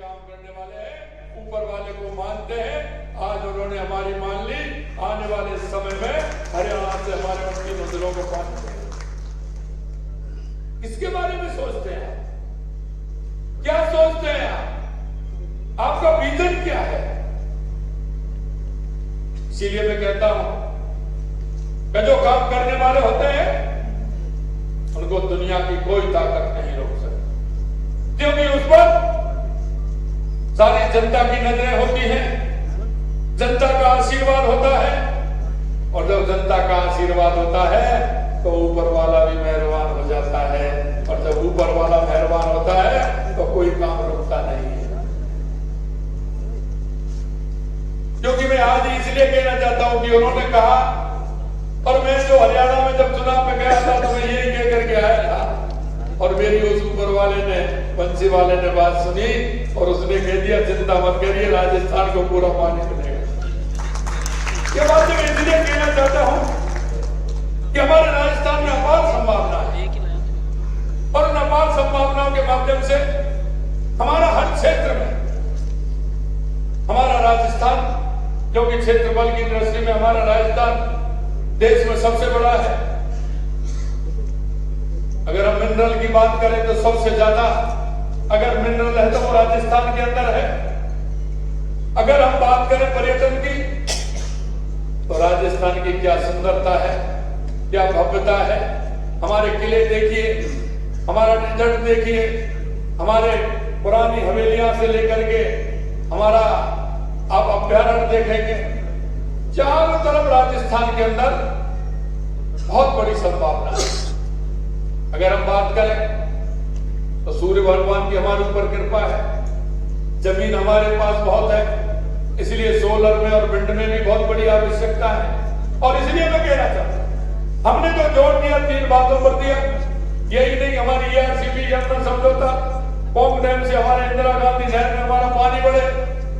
काम करने वाले हैं, ऊपर वाले को मानते हैं। आज उन्होंने हमारी मान ली, आने वाले समय में हरियाणा से हमारे उनकी नजरों को पाते हैं। इसके बारे में सोचते हैं, क्या सोचते हैं आप? आपका विजन क्या है? इसीलिए मैं कहता हूं कि जो काम करने वाले होते हैं उनको दुनिया की कोई ताकत नहीं रोक सकती, क्योंकि उस पर सारी जनता की नजरें होती हैं, जनता का आशीर्वाद होता है। और जब जनता का आशीर्वाद होता है तो ऊपर वाला भी मेहरबान हो जाता है, और जब ऊपर वाला मेहरबान होता है तो कोई काम रुकता नहीं है। क्योंकि मैं आज इसलिए कहना चाहता हूं कि उन्होंने कहा, और मैं जो हरियाणा में जब चुनाव में गया था तो मैं यही कह करके आया था, और मेरी उस ऊपर वाले ने, बंसी वाले ने बात सुनी और उसने कह दिया चिंता मत करिए, राजस्थान को पूरा पानी मिलेगा। ये बात मैं इसलिए कहना चाहता हूं कि हमारे राजस्थान में अपार संभावना है, और उन अपार संभावनाओं के माध्यम से हमारा हर क्षेत्र में हमारा राजस्थान, क्योंकि क्षेत्रफल की दृष्टि में हमारा राजस्थान देश में सबसे बड़ा है। अगर हम मिनरल की बात करें तो सबसे ज्यादा अगर मिनरल है तो वो राजस्थान के अंदर है। अगर हम बात करें पर्यटन की तो राजस्थान की क्या सुंदरता है, क्या भव्यता है। हमारे किले देखिए, हमारा डेजर्ट देखिए, हमारे पुरानी हवेलियां से लेकर के हमारा आप अभ्यारण्य देखेंगे, चारों तरफ राजस्थान के अंदर बहुत बड़ी संभावना है। अगर हम बात करें तो सूर्य भगवान की हमारे ऊपर कृपा है, जमीन हमारे पास बहुत है, इसलिए सोलर में और विंड में भी बहुत बड़ी आवश्यकता है। और इसलिए मैं कहना चाहता हूं, हमने जो जोर दिया 3 बातों पर दिया। यही नहीं, हमारी ERCP यमुना समझौता, पोंग डैम से हमारे इंदिरा गांधी नहर में हमारा पानी बढ़े,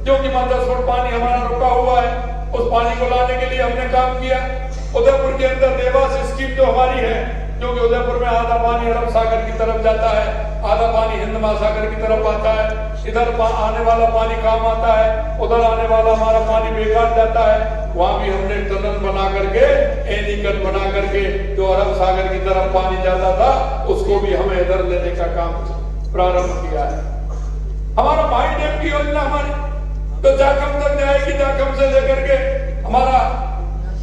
क्योंकि 10 फुट पानी हमारा रुका हुआ है, उस पानी को लाने के लिए हमने काम किया। उदयपुर के अंदर देवास स्कीम जो हमारी है, क्योंकि उदयपुर में आधा पानी अरब सागर की तरफ जाता है, आधा पानी हिंद महासागर की तरफ आता है। इधर आने वाला पानी काम आता है, उधर आने वाला हमारा पानी बेकार जाता है। वहां भी हमने टनल बना करके, एनीकट बना करके, जो अरब सागर की तरफ पानी जाता था उसको भी हमें इधर लेने का काम प्रारंभ किया है। हमारा माई डैम की योजना हमारी तो जाखम तक जाएगी, जाखम से लेकर के हमारा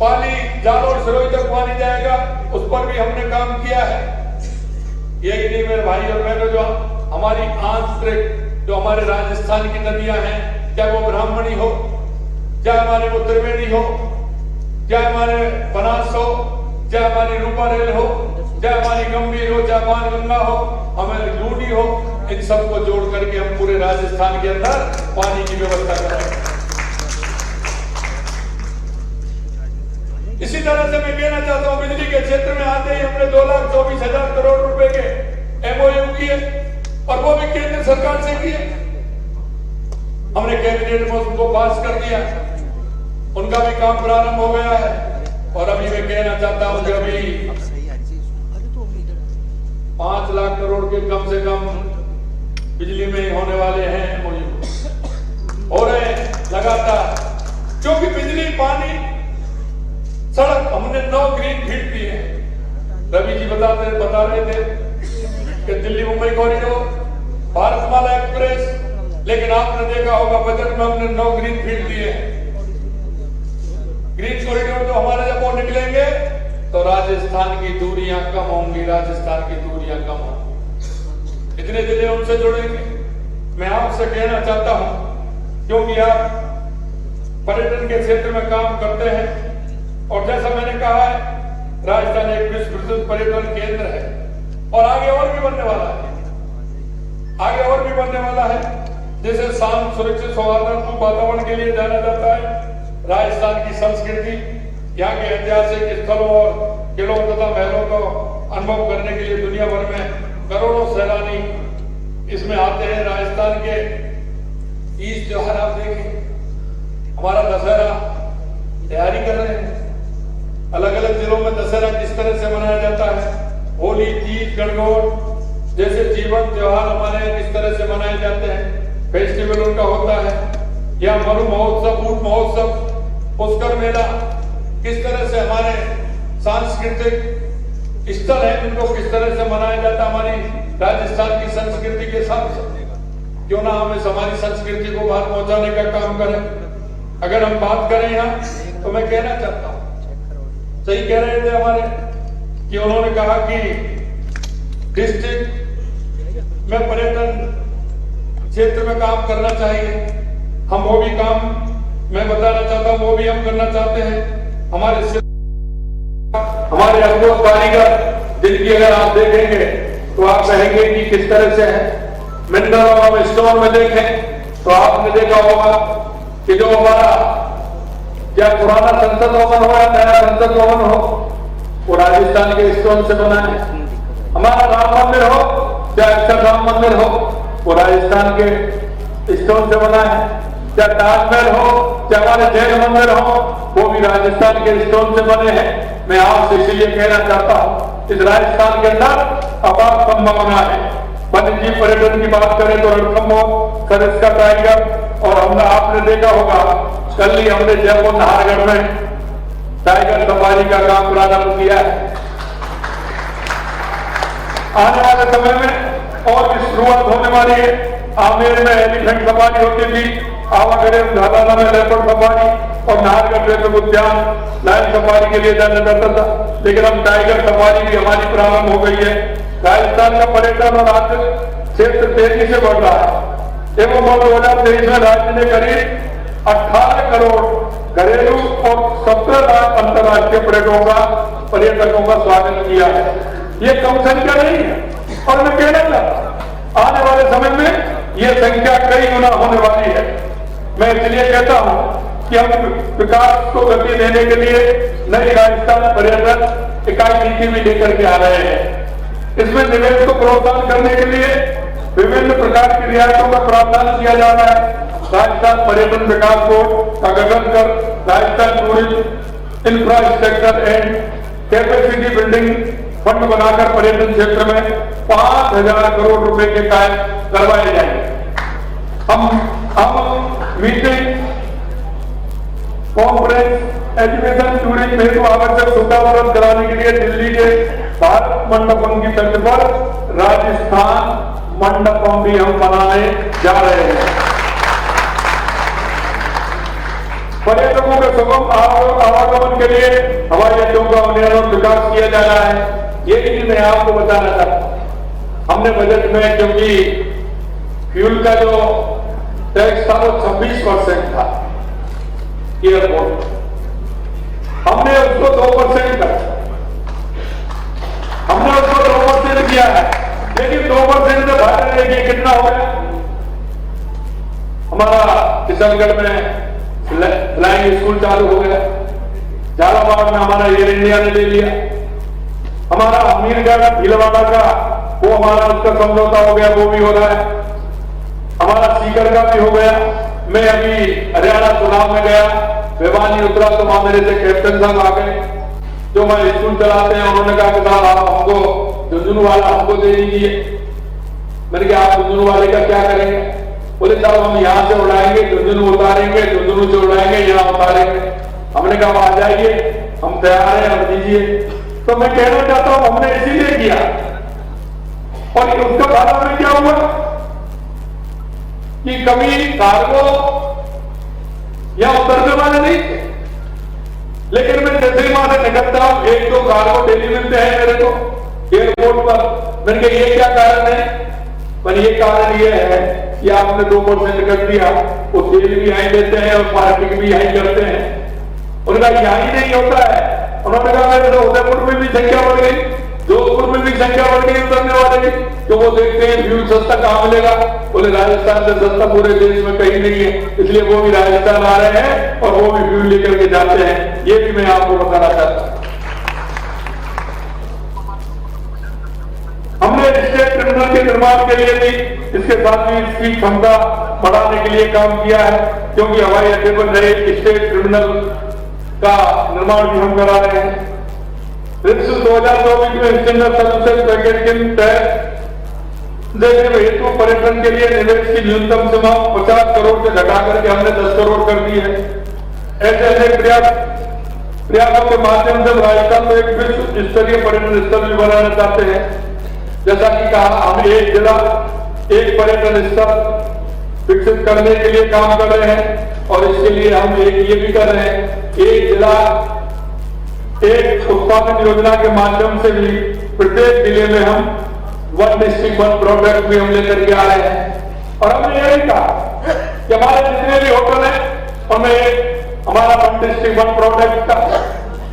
पानी जालोर सिरोही तक पानी जाएगा, उस पर भी हमने काम किया है। यही नहीं मेरे भाई और बहनों, जो हमारी आंतरिक जो हमारे राजस्थान की नदियां हैं, चाहे वो ब्राह्मणी हो, चाहे हमारे वो त्रिवेणी हो, चाहे हमारे बनास हो, चाहे हमारी रूपा रेल हो, चाहे हमारी गंभीर हो, चाहे मानगंगा हो, हमारी लूडी हो, इन सबको जोड़ करके हम पूरे राजस्थान के अंदर पानी की व्यवस्था कराएंगे। इसी तरह से मैं कहना चाहता हूं, बिजली के क्षेत्र में आते ही हमने 2,24,000 करोड़ रुपए के MOU किए, और वो भी केंद्र सरकार से किए। हमने कैबिनेट में उसको पास कर दिया, उनका भी काम प्रारंभ हो गया है। और अभी मैं कहना चाहता हूं कि अभी 5 लाख करोड़ के कम से कम बिजली में होने वाले हैं MOU, हो रहे हैं लगातार। क्योंकि बिजली, पानी, सड़क, हमने 9 ग्रीन फील्ड दिए हैं। रवि जी बता रहे थे कि दिल्ली मुंबई कॉरिडोर, भारतमाला एक्सप्रेस, लेकिन आपने देखा होगा बजट में हमने 9 ग्रीन फील्ड दिए हैं। ग्रीन कॉरिडोर जो हमारे जब वो निकलेंगे तो राजस्थान की दूरियां कम होंगी, राजस्थान की दूरियां कम होंगी, इतने जिले उनसे जुड़ेंगे। मैं आपसे कहना चाहता हूं, क्योंकि आप पर्यटन के क्षेत्र में काम करते हैं, और जैसा मैंने कहा है, राजस्थान एक विश्व प्रसिद्ध पर्यटन केंद्र है, और आगे और भी बनने वाला है, आगे और भी बनने वाला है। जैसे शांत, सुरक्षित, सौहार्दपूर्ण वातावरण के लिए जाना जाता है। राजस्थान की संस्कृति, यहाँ के ऐतिहासिक स्थलों और किलों तथा महलों को अनुभव करने के लिए दुनिया भर में करोड़ों सैलानी इसमें आते हैं। राजस्थान के तीज त्योहार आप देखें, हमारा दशहरा तैयारी कर रहे हैं, अलग अलग जिलों में दशहरा किस तरह से मनाया जाता है, होली, तीज, गणगौर जैसे जीवन त्योहार हमारे किस तरह से मनाए जाते हैं, फेस्टिवल का होता है, या मरु महोत्सव, ऊंट महोत्सव, पुष्कर मेला, किस तरह से हमारे सांस्कृतिक स्थल है उनको किस तरह से मनाया जाता है हमारी राजस्थान की संस्कृति के साथ। क्यों ना हम इस हमारी संस्कृति को बाहर पहुंचाने का काम करें। अगर हम बात करें यहाँ तो मैं कहना चाहता हूं, सही कह रहे थे हमारे कि उन्होंने कहा कि डिस्ट्रिक्ट में पर्यटन क्षेत्र में काम करना चाहिए। हम वो भी काम मैं बताना चाहता हूं, वो भी हम करना चाहते हैं। हमारे अद्भुत कारीगर जिनकी अगर आप देखेंगे तो आप कहेंगे कि किस तरह से है। मिनरल स्टोन में देखें तो आपने देखा होगा कि जो हमारा क्या पुराना संसद भवन हो या नया संसद भवन हो, वो राजस्थान के स्टोन से बना है। हमारा राम मंदिर हो चाहे अक्षरधाम मंदिर हो, वो राजस्थान के स्टोन से बना है। चाहे ताजमहल हो चाहे हमारे जैन मंदिर हो, वो भी राजस्थान के स्टोन से बने हैं। मैं आपसे इसलिए कहना चाहता हूं, इस राजस्थान के अंदर अपार संभावना है। वन्य जीव पर्यटन की बात करें तो रणथंभौर, सरिस्का टाइगर, और हमने आपने देखा होगा कल ही हमने जयपुर नाहरगढ़ में टाइगर सफारी का काम प्रारंभ किया है। आने वाले समय में और भी शुरुआत होने वाली है। आमेर में एलिफेंट सफारी होती थी, आवागढ़ झालाना में लेपर्ड सफारी, और नाहरगढ़ रेलवे उद्यान लायन सफारी के लिए जाना जाता था, लेकिन अब टाइगर सफारी भी हमारी प्रारंभ हो गई है। राजस्थान का पर्यटन और आर्थिक क्षेत्र तेजी से बढ़ रहा है एवं 2023 में राज्य ने करीब 18 करोड़ घरेलू और 17 लाख अंतर्राष्ट्रीय पर्यटकों का स्वागत किया है। ये कम संख्या नहीं है, और मैं कहना चाहता आने वाले समय में ये संख्या कई गुना होने वाली है। मैं इसलिए कहता हूं कि हम विकास को गति देने के लिए नई राजस्थान पर्यटन इकाई नीति भी लेकर के आ रहे हैं। इसमें निवेश को प्रोत्साहन करने के लिए विभिन्न प्रकार की रियायतों का प्रावधान किया जा रहा है। राजस्थान पर्यटन विकास बोर्ड का गठन कर Rajasthan tourism infrastructure and capacity building fund बनाकर पर्यटन क्षेत्र में 5,000 करोड़ रुपए के कार्य करवाए जाएंगे। हम मीटिंग, कॉन्फ्रेंस, एजुकेशन, टूरिज्म हेतु आवश्यक सुविधा उपलब्ध कराने के लिए दिल्ली के भारत मंडपम की तर्ज पर राजस्थान मंडपम भी हम बनाने जा रहे हैं। पर्यटकों के सुगम आवागमन के लिए हवाई अड्डों का उन्नयन विकास किया जा रहा है। ये भी मैं आपको बताना चाहता। हमने बजट में, क्योंकि फ्यूल का जो टैक्स था वो 26% था एयरपोर्ट, हमने उसको 2% कर, हमने उसको 2% किया है। लेकिन 2% से बाहर देखिए कितना हो गया। हमारा किशनगढ़ में फ्लाइंग स्कूल चालू हो गया, झालावाड़ में हमारा एयर इंडिया ने ले लिया, हमारा अमीरगढ़ भीलवाड़ा का वो हमारा उसका समझौता हो गया, वो भी हो रहा है, हमारा सीकर का भी हो गया। मैं अभी हरियाणा चुनाव में गया, भिवानी उतरा तो वहां मेरे से कैप्टन साहब आ गए जो हमारे स्कूल चलाते हैं। उन्होंने कहा कि साहब आप हमको झुंझुनू वाला हमको दे दीजिए। मैंने कहा आप झुंझुनू वाले का क्या करेंगे? बोले साहब हम यहाँ से उड़ाएंगे, झुंझुनू उतारेंगे, झुंझुनू से उड़ाएंगे, यहाँ उतारेंगे। हमने कहा आ जाइए, हम तैयार हैं, हम दीजिए। तो मैं कहना चाहता हूं हमने इसीलिए किया, और उसका बाद में क्या हुआ कि कभी कार्गो या उतरने वाले नहीं थे, लेकिन मैं जैसे ही वहां से निकलता हूं 1-2 कार्गो डेली मिलते हैं मेरे को एयरपोर्ट पर। मैंने कहा ये क्या कारण है? पर ये कारण ये है कि आपने 2% कर दिया, वो तेल भी यहीं देते हैं और पार्किंग भी यहीं करते हैं। उनका यहीं नहीं होता है। उन्होंने कहा मेरे तो उदयपुर में भी संख्या बढ़ गई, जोधपुर में भी संख्या बढ़ गई उतरने वाले की, तो वो देखते हैं फ्यूल सस्ता कहां मिलेगा। बोले राजस्थान से सस्ता पूरे देश में कहीं नहीं है, इसलिए वो भी राजस्थान आ रहे हैं और वो भी फ्यूल लेकर के जाते हैं। ये भी मैं आपको बताना चाहता हूं। हमने स्टेट ट्रिब्यूनल के निर्माण के लिए भी इसके साथ ही इसकी क्षमता बढ़ाने के लिए काम किया है, क्योंकि हवाई अड्डे पर नए स्टेट ट्रिब्यूनल का निर्माण भी हम करा रहे हैं। 2024 में स्टैंडर्ड सर्विसेज पैकेज के तहत देखने हेतु पर्यटन के लिए निवेश की न्यूनतम सीमा 50 करोड़ से घटा करके हमने 10 करोड़ कर दी है। ऐसे अनेक प्रयासों के माध्यम से राजस्थान को एक विश्व स्तरीय पर्यटन स्थल भी बनाना चाहते हैं। जैसा कि कहा, हम एक जिला एक पर्यटन स्थल विकसित करने के लिए काम कर रहे हैं और इसके लिए हम ये भी कर रहे हैं, एक जिला एक उत्पादन योजना के माध्यम से भी प्रत्येक जिले में हम वन डिस्ट्रिक्ट वन प्रोडक्ट भी हम लेकर के आ रहे हैं। और हमने ये भी कहा कि हमारे जितने भी होटल हैं उनमें एक हमारा वन डिस्ट्रिक्ट वन प्रोडक्ट का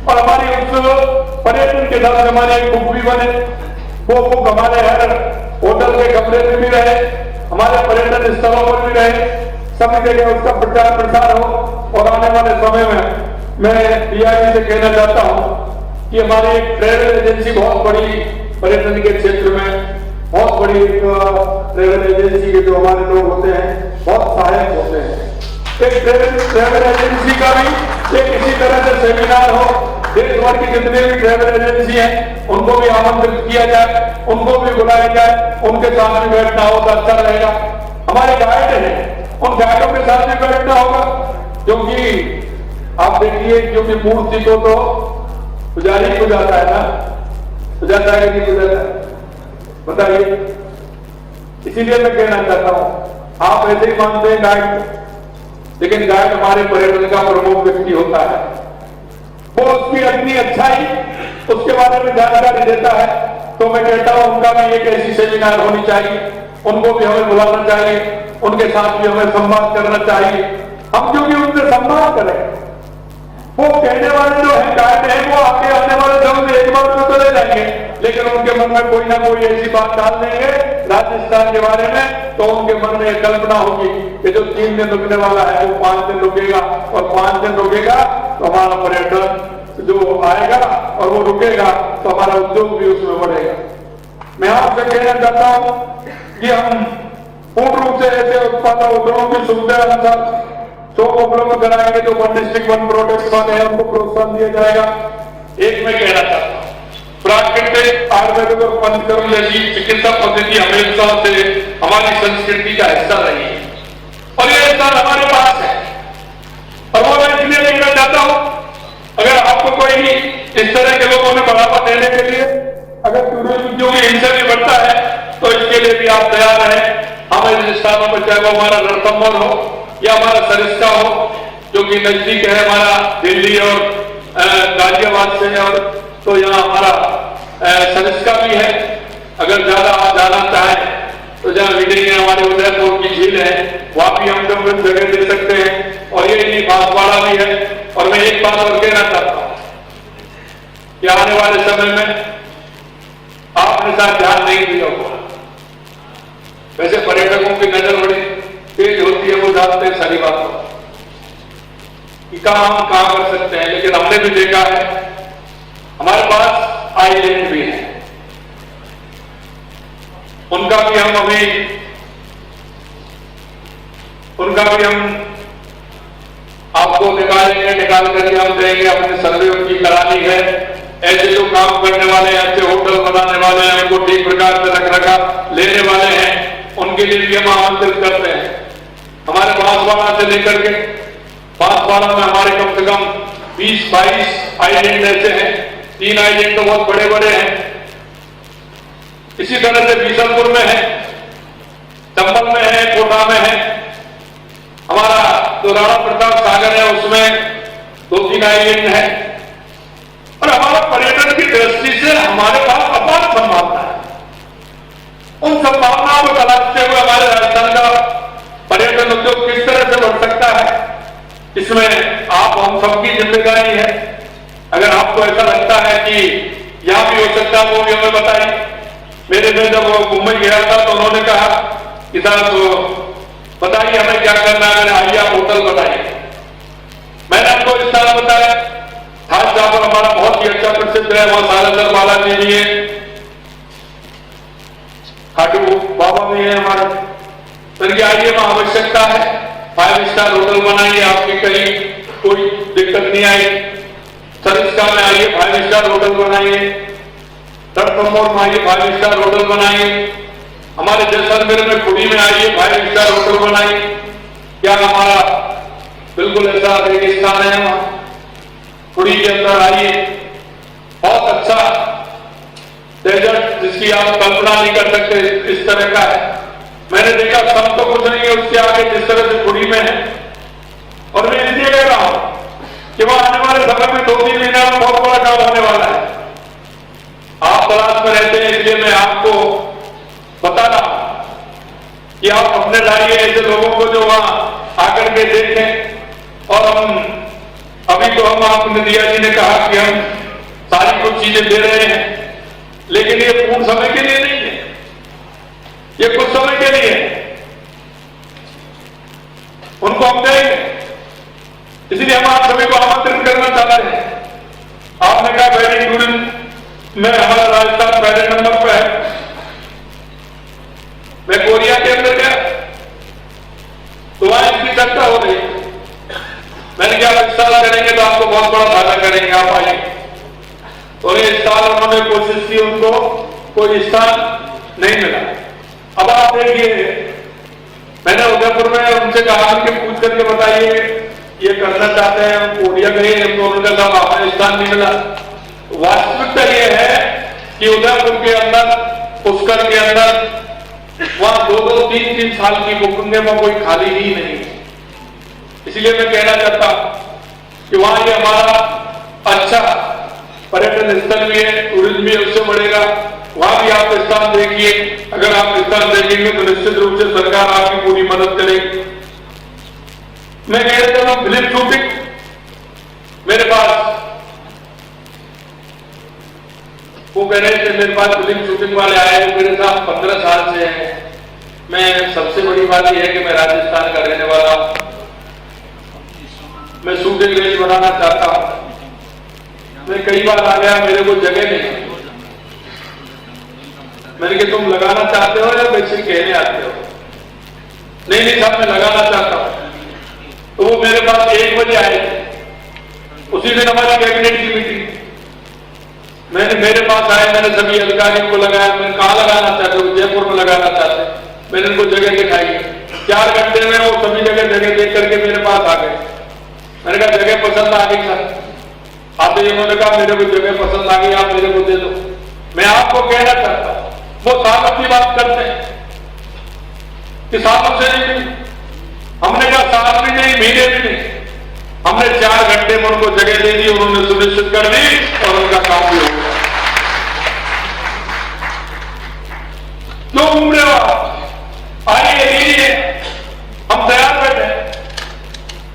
और हमारी उस पर्यटन के साथ हमारी एक बुक भी बने, वो बुक हमारे हर होटल के कमरे में भी रहे, हमारे पर्यटन स्थलों पर भी रहे, सभी जगह उसका प्रचार प्रसार हो। और आने वाले समय में मैं पीआईबी से कहना चाहता हूं कि हमारी एक ट्रेवल एजेंसी बहुत बड़ी पर्यटन के क्षेत्र में बहुत बड़ी एक ट्रेवल एजेंसी के जो हमारे लोग होते हैं बहुत सहायक होते हैं। एक ट्रेवल एजेंसी का भी एक इसी तरह से सेमिनार हो, देश भर की जितने भी ट्रेवल एजेंसी हैं उनको भी आमंत्रित किया जाए, उनको भी बुलाया जाए, उनके साथ भी बैठना हो तो अच्छा रहेगा। हमारे गाइड हैं, उन गाइडों के साथ भी बैठना होगा, क्योंकि आप देखिए क्योंकि मूर्ति को तो पुजारी को जाता है ना, हो जाता है कि नहीं हो जाता है, बताइए। इसीलिए मैं कहना चाहता हूं, आप ऐसे ही मानते हैं गाइड, लेकिन गाइड हमारे पर्यटन का प्रमुख व्यक्ति होता है। वो उसकी अपनी अच्छाई उसके बारे में जानकारी देता है। तो मैं कहता हूं उनका भी एक ऐसी सेमिनार होनी चाहिए, उनको भी हमें बुलाना चाहिए, उनके साथ भी हमें संवाद करना चाहिए। हम क्योंकि उनसे संवाद करें, वो कहने वाले जो है गाइड है वो आगे आने वाले समय में एक बार तो चले जाएंगे, लेकिन उनके मन में कोई ना कोई ऐसी बात डाल देंगे राजस्थान के बारे में, तो उनके मन में एक कल्पना होगी कि जो 3 दिन रुकने वाला है वो 5 दिन रुकेगा, और 5 दिन रुकेगा तो हमारा पर्यटन जो आएगा और वो रुकेगा तो हमारा उद्योग भी उसमें बढ़ेगा। मैं आपसे कहना चाहता हूं कि हम पूर्ण रूप से ऐसे उत्पादक उद्योगों की सुविधा अनुसार उपलब्ध कराएंगे जो वन डिस्ट्रिक्ट वन प्रोडक्ट वाले हैं, उनको प्रोत्साहन दिया जाएगा। एक मैं कहना चाहता हूं, प्राकृतिक आयुर्वेदिक और पंचकर्म जैसी चिकित्सा पद्धति हमेशा से हमारी संस्कृति का हिस्सा रही है और ये हिस्सा हमारे पास है। और वो मैं इसलिए देखना चाहता हूं, अगर आपको कोई इस तरह के लोगों ने बढ़ावा देने के लिए अगर टूरिज्म जो भी हिस्सा में बढ़ता है तो इसके लिए भी आप तैयार रहें। हमारे स्थानों पर चाहे वो हमारा रणथंभौर हो या हमारा सरिस्का हो जो कि नजदीक है हमारा दिल्ली और गाजियाबाद से, और तो यहाँ हमारा सरिस्का भी है। अगर ज्यादा आप जाना चाहें तो जहाँ रीडिंग है हमारे उदयपुर की झील है, वहां भी हम लोग जगह दे सकते हैं, और ये नहीं बांसवाड़ा भी है। और मैं एक बात और कहना चाहता हूं कि आने वाले समय में आपने साथ ध्यान नहीं दिया होगा। वैसे पर्यटकों की नजर बड़ी तेज होती है, वो जानते हैं सारी बातों कि हम कहां कर सकते हैं, लेकिन हमने भी देखा है हमारे पास आइलैंड भी है, उनका भी हम आपको निकाल करके हम देंगे, अपने सर्वे उनकी करानी है। ऐसे जो काम करने वाले हैं, ऐसे होटल बनाने वाले हैं, उनको ठीक प्रकार से रख रखा लेने वाले हैं, उनके लिए भी हम आमंत्रित करते हैं। हमारे बांसवाड़ा से लेकर के बांसवाड़ा में हमारे कम से कम 20-22 आइलैंड ऐसे हैं, 3 आइलैंड तो बहुत बड़े बड़े हैं। इसी तरह से बीसलपुर में है, चंबल में है, कोटा में है, हमारा जो राणा प्रताप सागर है उसमें 2-3 आइलैंड है। और हमारा पर्यटन की दृष्टि से हमारे पास अपार संभावना है। उन संभावनाओं को तलाशते हुए हमारे राजस्थान का पर्यटन उद्योग किस तरह से बढ़ सकता है, इसमें आप हम सबकी जिम्मेदारी है। अगर आपको ऐसा लगता है कि यहां भी हो सकता है वो भी हमें बताइए। मेरे से जब मुंबई गया था तो उन्होंने कहा कि साहब बताइए हमें क्या करना है, आइए आप होटल बताइए। मैंने आपको इस तरह बताया, खास जहां पर हमारा बहुत ही अच्छा प्रसिद्ध है वहां सालासर बालाजी भी है, खाटू बाबा भी है हमारा। फिर आइए वहां आवश्यकता है 5 स्टार होटल बनाइए, आपकी कहीं कोई दिक्कत नहीं आई। सरिस्का में आइए 5 स्टार होटल बनाइए, रणथंभौर में आइए 5 स्टार होटल बनाइए। हमारे जैसलमेर में खुड़ी में आइए, 5 स्टार होटल बनाई, क्या हमारा बिल्कुल ऐसा रेगिस्तान है वहां, खुड़ी के अंदर आइए, बहुत अच्छा डेजर्ट जिसकी आप कल्पना नहीं कर सकते, इस तरह का है। मैंने देखा सब तो कुछ नहीं है उसके आगे जिस तरह से खुड़ी में है। और मैं इसलिए कह रहा हूं कि वहां आने वाले समय में 2-3 महीना में बहुत बड़ा काम होने वाला है। आप तलाश में रहते हैं इसलिए मैं आपको बता रहा हूं कि आप अपने लाइए ऐसे लोगों को जो वहां आकर के देखें। और हम अभी तो हम आपने दिया जी ने कहा कि हम सारी कुछ चीजें दे रहे हैं, लेकिन ये पूर्ण समय के लिए नहीं है, ये कुछ समय के लिए है, उनको हम देंगे। इसलिए हम आप सभी को आमंत्रित करना चाहते हैं। आपने कहा वेडिंग टूरिज्म में हमारा राजस्थान पहले नंबर पर है। मैं कोरिया के अंदर गया तो वहां इसकी चर्चा हो रही, मैंने कहा इस साल करेंगे तो आपको बहुत बड़ा फायदा करेंगे, आप आइए। और इस साल उन्होंने कोशिश की, उनको कोई स्थान नहीं मिला। अब आप देखिए, मैंने उदयपुर में उनसे कहा कि पूछ करके बताइए ये करना चाहते हैं, हम कोरिया गए, हमको उनका कहा हमें स्थान नहीं मिला। वास्तविकता ये है कि उदयपुर के अंदर, पुष्कर के अंदर वहां 2-2, 3-3 साल की बुकिंग में कोई खाली ही नहीं है। इसलिए मैं कहना चाहता हूं कि वहां ये हमारा अच्छा पर्यटन स्थल भी है, टूरिज्म भी उससे बढ़ेगा। वहां भी आप स्थान देखिए, अगर आप स्थान देखेंगे तो निश्चित रूप से सरकार आपकी पूरी मदद करेगी। मैं कह रहा था फिल्म शूटिंग, मेरे पास वो कह रहे थे मेरे पास फिल्म शूटिंग वाले आए हैं, मेरे साथ 15 साल से हैं। मैं सबसे बड़ी बात यह है कि मैं राजस्थान का रहने वाला हूं, मैं शूटिंग रेंज बनाना चाहता हूं। मैं कई बार आ गया, मेरे को जगह नहीं। मैंने कहा तुम लगाना चाहते हो या वैसे कहने आते हो? नहीं नहीं साहब मैं लगाना चाहता हूं। तो वो मेरे पास 1 बजे आए, उसी दिन हमारी कैबिनेट की मीटिंग, मैंने मेरे पास आए, मैंने सभी अधिकारियों को लगाया, मैं कहां लगाना चाहते हो? जयपुर में लगाना चाहते। मैंने उनको जगह दिखाई, 4 घंटे में वो सभी जगह देख करके मेरे पास आ गए। मैंने कहा जगह पसंद आ गई सर, आते ही उन्होंने कहा मेरे को जगह पसंद आ गई, आप मेरे को दे दो। मैं आपको कहना चाहता हूं, वो सालों की बात करते हैं कि सालों से नहीं, हमने कहा साल भी नहीं, महीने भी नहीं, हमने 4 घंटे में उनको जगह दे दी, उन्होंने सुनिश्चित कर दी और उनका काम भी हो गया। क्यों घूम रहे हो आप? आइए लीजिए, हम तैयार बैठे।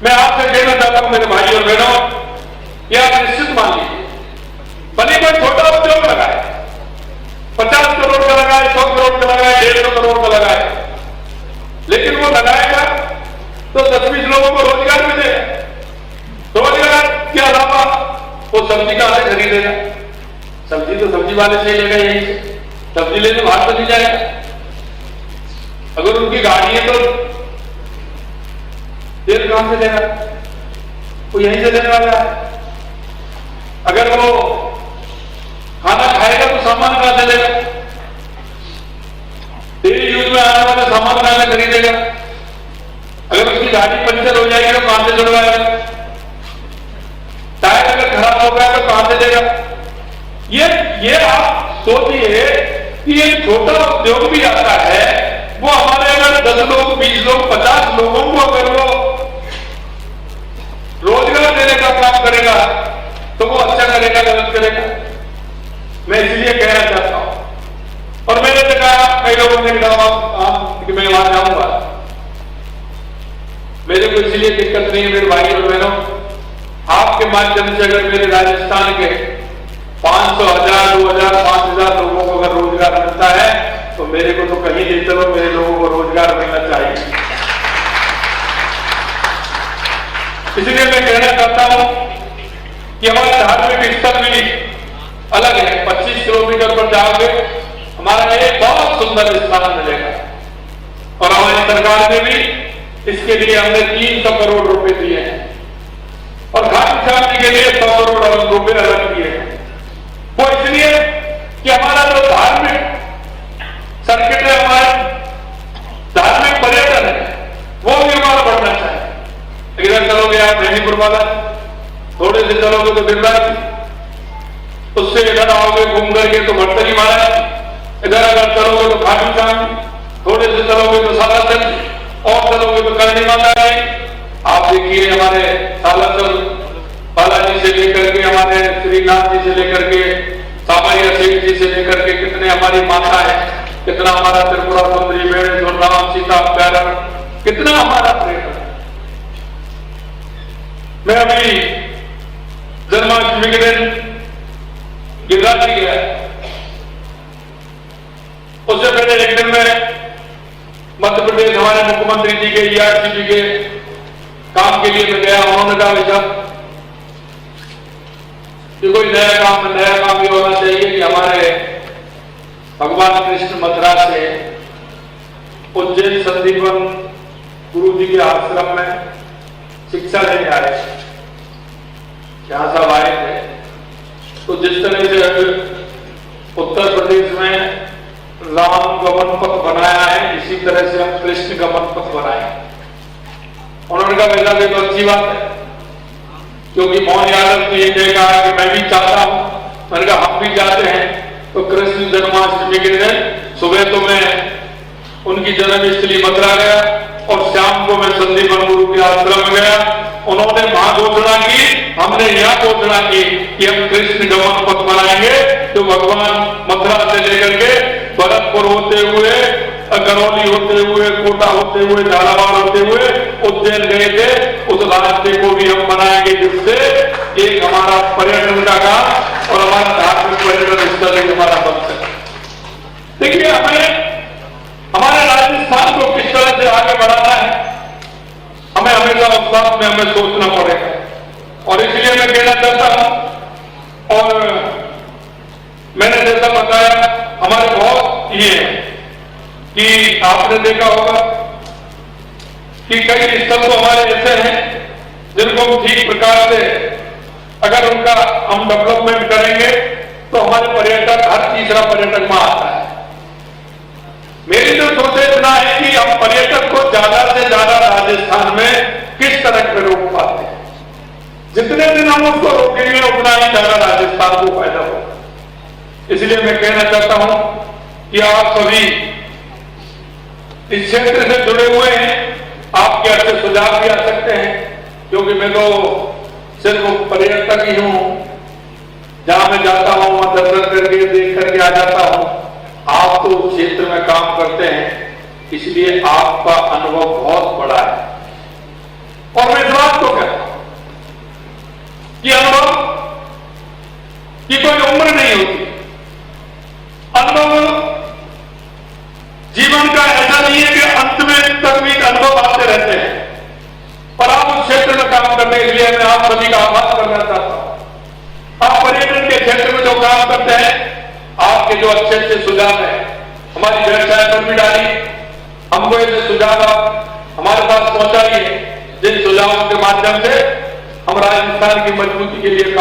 मैं आपसे कहना चाहता हूं मेरे भाई और बहनों, ये आप निश्चित मान लीजिए, भले कोई छोटा उद्योग लगाए, 50 करोड़ का लगाए, 100 करोड़ का लगाए, 150 करोड़ का लगाए, लेकिन वो लगाएगा तो 10-20 लोगों को रोजगार मिलेगा। रोजगार के अलावा वो सब्जी कहां से खरीदेगा? सब्जी तो सब्जी वाले से लेगा, यहीं से सब्जी लेने बाहर तो नहीं जाएगा। अगर उनकी गाड़ी है तो तेल कहां से लेगा? वो यहीं से लेने वाला है। अगर वो खाना खाएगा तो सामान कहां से लेगा? डेली यूज में आने वाला सामान कहां से खरीदेगा? अगर उसकी गाड़ी पंचर हो जाएगी तो कहां से जुड़वाएगा? टायर अगर खराब हो गया तो कहां से लेगा? ये आप सोचिए कि ये छोटा उद्योग भी आता है, वो हमारे अगर 10 लोग, 20 लोग, 50 लोगों को अगर वो रोजगार देने का काम करेगा तो वो अच्छा करेगा, गलत करेगा? मैं इसलिए कहना चाहता हूं। और मैंने तो कहा, कई लोगों ने कहा कि मैं वहां जाऊंगा, मेरे को इसलिए दिक्कत नहीं है मेरे भाई और बहनों, आपके माध्यम से अगर मेरे राजस्थान के 500, 1000, 2000, 5000 लोगों को अगर रोजगार मिलता है तो मेरे को तो कहीं नहीं, चलो मेरे लोगों को रोजगार मिलना चाहिए। इसलिए मैं कहना चाहता हूं कि हमारा धार्मिक स्थल भी अलग है। 25 किलोमीटर पर जाओगे हमारा एक बहुत सुंदर स्थान मिलेगा, और हमारी सरकार ने भी इसके लिए हमने 300 करोड़ रुपए दिए हैं, और घाट शांति के लिए 100 करोड़ रुपए अलग दिए हैं। वो इसलिए कि हमारा जो धार्मिक सर्किट है, हमारे आए मेहंदीपुर वाला, थोड़े से चलोगे तो गिरिराज, उससे इधर आओगे घूम करके तो भट्टरी महाराज, इधर अगर चलोगे तो खाटू श्याम, थोड़े से चलोगे तो सालासर, और चलोगे तो करणी माता है। आप देखिए हमारे सालासर बालाजी से लेकर के हमारे श्रीनाथ जी से लेकर के सामरिया सेठ जी से लेकर के कितने हमारी माता है, कितना हमारा त्रिपुरा सुंदरी बेणेश्वर राम सीता अभ्यारण, कितना हमारा प्रेम है। मैं अभी जन्माष्टमी के दिन गिरिराज जी गया, उससे पहले एक दिन में मध्य प्रदेश हमारे मुख्यमंत्री जी के ERCP के काम के लिए मैं गया। उन्होंने कहा भाई साहब कि कोई नया काम ये होना चाहिए कि हमारे भगवान कृष्ण मथुरा से उज्जैन संदीपन गुरु जी के आश्रम में शिक्षा लेने आए, यहाँ सब आए थे। तो जिस तरह से उत्तर प्रदेश में राम गमन पथ बनाया है, इसी तरह से हम कृष्ण गमन पथ बनाए। उन्होंने कहा बेटा ये तो अच्छी बात है, क्योंकि मोहन यादव ने ये कहा कि मैं भी चाहता हूं। मैंने कहा हम भी चाहते हैं। तो कृष्ण जन्माष्टमी के दिन सुबह तो मैं उनकी जन्मस्थली मथुरा गया और शाम को मैं संदीपन गुरु के आश्रम में गया। उन्होंने वहां घोषणा की, हमने यह घोषणा की कि हम कृष्ण गमन पथ बनाएंगे। तो भगवान मथुरा से लेकर के भरतपुर होते हुए, करौली होते हुए, कोटा होते हुए, झालावाड़ होते हुए उज्जैन गए थे। उस रास्ते को भी हम बनाएंगे, जिससे एक हमारा पर्यटन का काम और हमारा धार्मिक पर्यटन स्थल एक हमारा बन सके। देखिए हमें हमारे राजस्थान को किस तरह से आगे बढ़ाना है, हमें हमेशा उस बात में हमें सोचना पड़ेगा। और इसलिए मैं कहना चाहता हूं, और मैंने जैसा बताया हमारे बहुत ये है कि आपने देखा होगा कि कई स्थल तो हमारे ऐसे हैं जिनको हम ठीक प्रकार से अगर उनका हम डेवलपमेंट करेंगे तो हमारे पर्यटक हर तीसरा पर्यटक में आता है। मेरी तो सोच इतना है कि हम पर्यटक को ज्यादा से ज्यादा राजस्थान में किस तरह से रोक पाते हैं। जितने दिन हम उसको रोकेंगे उतना ही ज्यादा राजस्थान को फायदा होगा। इसलिए मैं कहना चाहता हूं कि आप सभी इस क्षेत्र से जुड़े हुए हैं, आपके अच्छे सुझाव भी आ सकते हैं, क्योंकि मैं तो सिर्फ पर्यटक ही हूं। जहां मैं जाता हूं वहां दर्शन करके देख करके आ जाता हूं। आप तो क्षेत्र में काम करते हैं, इसलिए आपका अनुभव बहुत बड़ा है। और मैं इस बात को कहता हूं कि अनुभव की कोई उम्र नहीं होती। अनुभव जीवन का ऐसा नहीं है कि अंत में तक भी अनुभव आते रहते हैं। पर आप उस क्षेत्र में काम करने के लिए मैं आप सभी का आभार करना चाहता हूं। आप पर्यटन के क्षेत्र में जो काम करते हैं, आपके जो अच्छे अच्छे सुझाव हैं, हमारी वेबसाइट पर भी डाली, हमको ऐसे सुझाव आप हमारे पास पहुंचाइए जिन सुझावों के माध्यम से हम राजस्थान की मजबूती के लिए